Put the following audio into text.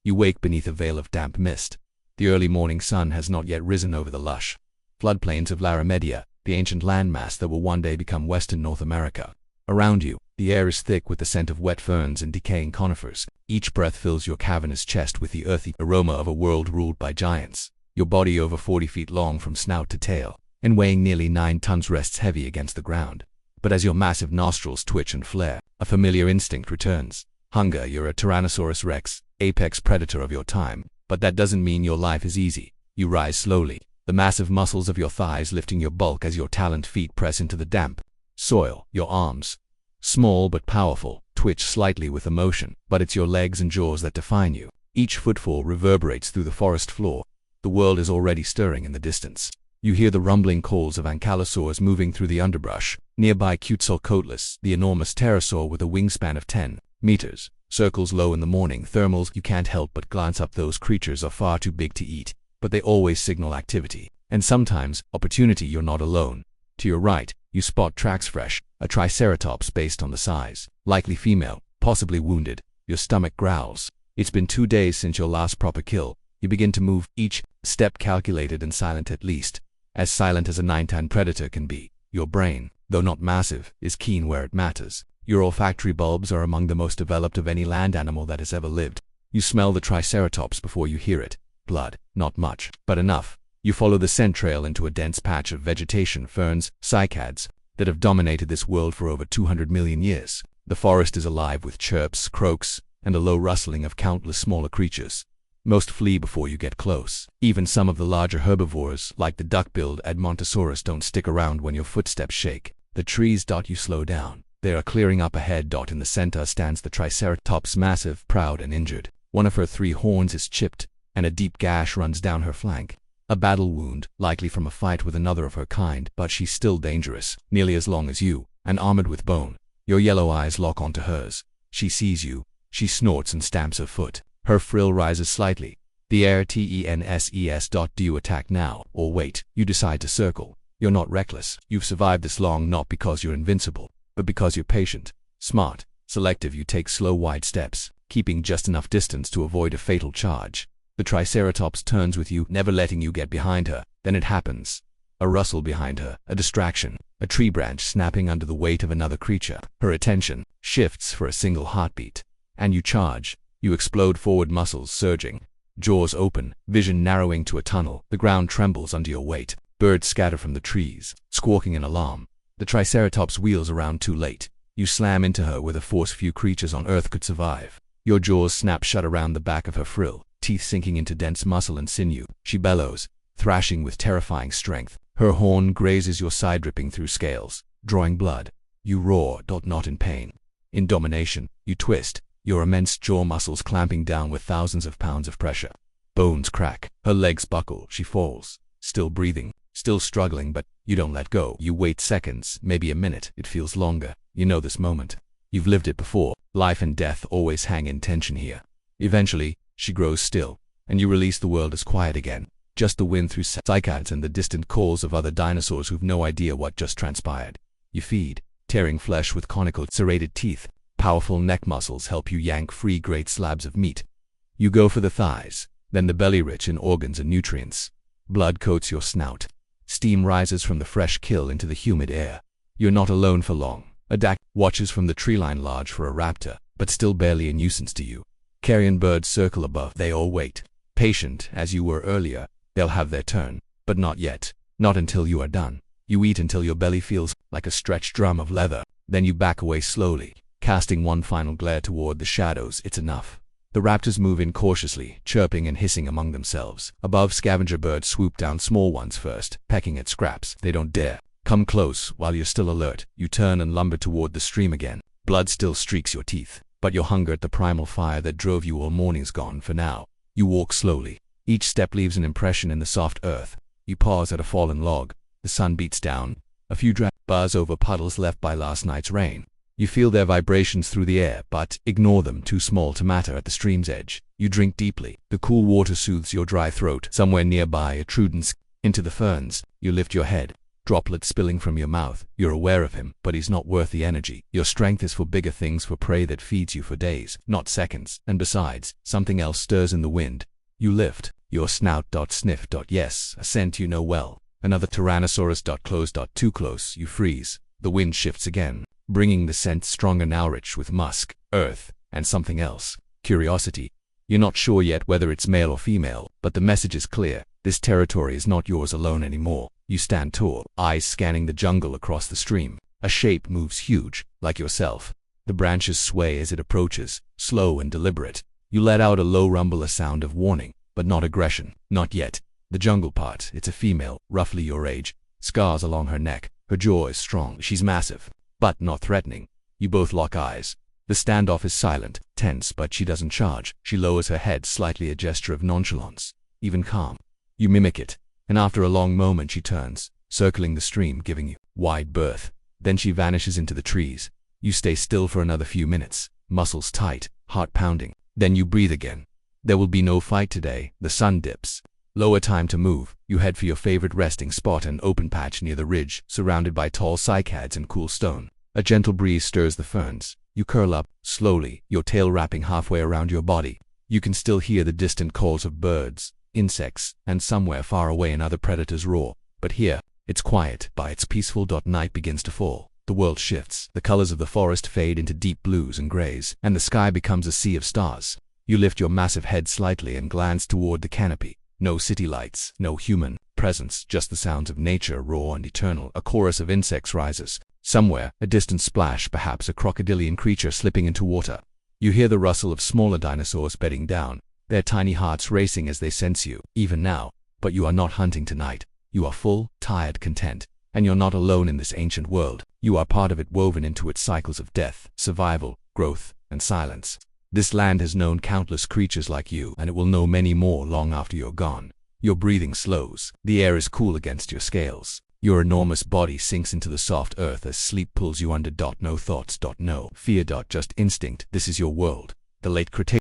You wake beneath a veil of damp mist. The early morning sun has not yet risen over the lush floodplains of Larimedia, the ancient landmass that will one day become Western North America. Around you, the air is thick with the scent of wet ferns and decaying conifers. Each breath fills your cavernous chest with the earthy aroma of a world ruled by giants. Your body, over 40 feet long from snout to tail, and weighing nearly 9 tons, rests heavy against the ground. But as your massive nostrils twitch and flare, a familiar instinct returns. Hunger. You're a Tyrannosaurus Rex, apex predator of your time, but that doesn't mean your life is easy. You rise slowly, the massive muscles of your thighs lifting your bulk as your taloned feet press into the damp soil. Your arms, small but powerful, twitch slightly with emotion, but it's your legs and jaws that define you. Each footfall reverberates through the forest floor. The world is already stirring in the distance. You hear the rumbling calls of ankylosaurs moving through the underbrush. Nearby, Quetzalcoatlus, the enormous pterosaur with a wingspan of 10 meters, circles low in the morning thermals. You can't help but glance up. Those creatures are far too big to eat, but they always signal activity, and sometimes opportunity. You're not alone. To your right, you spot tracks fresh, a Triceratops based on the size, likely female, possibly wounded. Your stomach growls. It's been 2 days since your last proper kill. You begin to move, each step calculated and silent, at least as silent as a 9-ton predator can be. Your brain, though not massive, is keen where it matters. Your olfactory bulbs are among the most developed of any land animal that has ever lived. You smell the Triceratops before you hear it. Blood, not much, but enough. You follow the scent trail into a dense patch of vegetation, ferns, cycads, that have dominated this world for over 200 million years. The forest is alive with chirps, croaks, and a low rustling of countless smaller creatures. Most flee before you get close. Even some of the larger herbivores, like the duck-billed Edmontosaurus, don't stick around when your footsteps shake. The trees. You slow down. They are clearing up ahead. In the center stands the Triceratops, massive, proud, and injured. One of her 3 horns is chipped, and a deep gash runs down her flank. A battle wound, likely from a fight with another of her kind, but she's still dangerous, nearly as long as you, and armored with bone. Your yellow eyes lock onto hers. She sees you. She snorts and stamps her foot. Her frill rises slightly. The air. Tenses. Do you attack now, or wait? You decide to circle. You're not reckless. You've survived this long not because you're invincible, but because you're patient, smart, selective. You take slow, wide steps, keeping just enough distance to avoid a fatal charge. The Triceratops turns with you, never letting you get behind her. Then it happens. A rustle behind her, a distraction, a tree branch snapping under the weight of another creature. Her attention shifts for a single heartbeat, and you charge. You explode forward, muscles surging, jaws open, vision narrowing to a tunnel. The ground trembles under your weight. Birds scatter from the trees, squawking in alarm. The Triceratops wheels around too late. You slam into her with a force few creatures on Earth could survive. Your jaws snap shut around the back of her frill, teeth sinking into dense muscle and sinew. She bellows, thrashing with terrifying strength. Her horn grazes your side, dripping through scales, drawing blood. You roar. Not in pain. In domination. You twist, your immense jaw muscles clamping down with thousands of pounds of pressure. Bones crack. Her legs buckle. She falls, still breathing, still struggling, but you don't let go. You wait seconds, maybe a minute. It feels longer. You know this moment. You've lived it before. Life and death always hang in tension here. Eventually, she grows still, and you release. The world is quiet again. Just the wind through cycads and the distant calls of other dinosaurs who've no idea what just transpired. You feed, tearing flesh with conical, serrated teeth. Powerful neck muscles help you yank free great slabs of meat. You go for the thighs, then the belly, rich in organs and nutrients. Blood coats your snout. Steam rises from the fresh kill into the humid air. You're not alone for long. A dak watches from the tree-line, large for a raptor, but still barely a nuisance to you. Carrion birds circle above. They all wait. Patient, as you were earlier. They'll have their turn, but not yet. Not until you are done. You eat until your belly feels like a stretched drum of leather. Then you back away slowly, casting one final glare toward the shadows. It's enough. The raptors move in cautiously, chirping and hissing among themselves. Above, scavenger birds swoop down, small ones first, pecking at scraps. They don't dare come close while you're still alert. You turn and lumber toward the stream again. Blood still streaks your teeth, but your hunger at the primal fire that drove you all morning's gone for now. You walk slowly. Each step leaves an impression in the soft earth. You pause at a fallen log. The sun beats down. A few drops buzz over puddles left by last night's rain. You feel their vibrations through the air, but ignore them, too small to matter at the stream's edge. You drink deeply. The cool water soothes your dry throat. Somewhere nearby, a trudens into the ferns. You lift your head. droplets spilling from your mouth. You're aware of him, but he's not worth the energy. Your strength is for bigger things, for prey that feeds you for days, not seconds. And besides, something else stirs in the wind. You lift your snout. Sniff. Yes, a scent you know well. Another Tyrannosaurus. Close. Too close. You freeze. The wind shifts again, bringing the scent stronger now, rich with musk, earth, and something else. Curiosity. You're not sure yet whether it's male or female, but the message is clear. This territory is not yours alone anymore. You stand tall, eyes scanning the jungle across the stream. A shape moves, huge, like yourself. The branches sway as it approaches, slow and deliberate. You let out a low rumble, a sound of warning, but not aggression. Not yet. The jungle part. It's a female, roughly your age. Scars along her neck. Her jaw is strong. She's massive, but not threatening. You both lock eyes. The standoff is silent, tense, but she doesn't charge. She lowers her head slightly, a gesture of nonchalance, even calm. You mimic it, and after a long moment she turns, circling the stream, giving you wide berth. Then she vanishes into the trees. You stay still for another few minutes, muscles tight, heart pounding. Then you breathe again. There will be no fight today. The sun dips. Lower, time to move. You head for your favorite resting spot, an open patch near the ridge, surrounded by tall cycads and cool stone. A gentle breeze stirs the ferns. You curl up, slowly, your tail wrapping halfway around your body. You can still hear the distant calls of birds, insects, and somewhere far away another predator's roar. But here, it's quiet. It's peaceful. Night begins to fall. The world shifts. The colors of the forest fade into deep blues and grays, and the sky becomes a sea of stars. You lift your massive head slightly and glance toward the canopy. No city lights, no human presence, just the sounds of nature, raw and eternal. A chorus of insects rises. Somewhere, a distant splash, perhaps a crocodilian creature slipping into water. You hear the rustle of smaller dinosaurs bedding down, their tiny hearts racing as they sense you, even now. But you are not hunting tonight. You are full, tired, content. And you're not alone in this ancient world. You are part of it, woven into its cycles of death, survival, growth, and silence. This land has known countless creatures like you, and it will know many more long after you're gone. Your breathing slows. The air is cool against your scales. Your enormous body sinks into the soft earth as sleep pulls you under. No thoughts. No fear. Just instinct. This is your world. The Late Cretaceous.